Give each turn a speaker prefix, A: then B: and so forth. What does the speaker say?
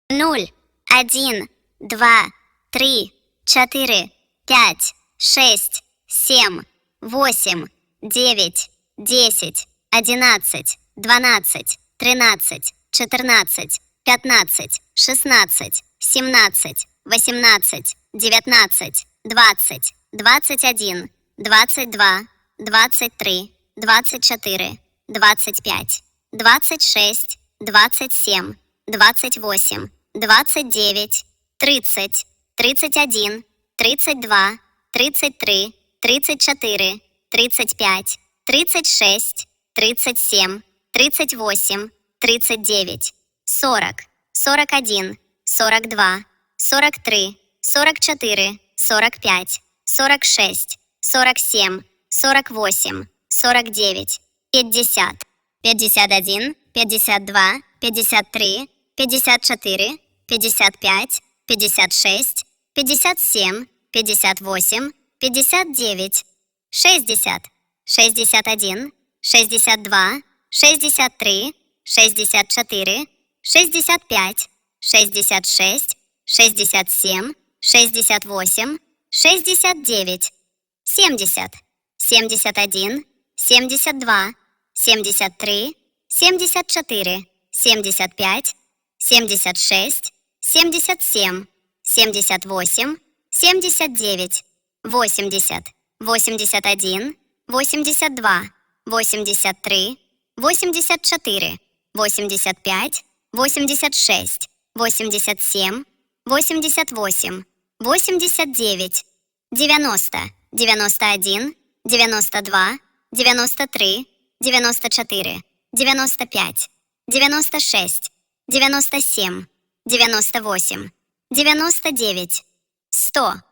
A: 0, 1, 2, 3, 4, 5, 6, 7, 8, 9, 10, 11, 12, 13, 14, 15, 16, 17, 18, 19, 20, 21, 22, 23, 24, 25, 26, 27, 28, 29, 30, 31, 32, 33, 34, 35, 36, 37, 38, 39, 40, 41, 42, 43, 44, 45, 46, 47, 48, 49, 50, 51, 52, 53, 54, 55, 56, 57, 58, 59, 60, 61, 62, 63, 64, 65, 66, 67, 68, 69, 70, 71, 72, 73, 74, 75, 76, 77, 78, 79, 80, 81, 82, 83, 84, 85, 86, 87, 88, 89, 90, 91, 92, 93, 94, 95, 96, 97, 98, 99, 100.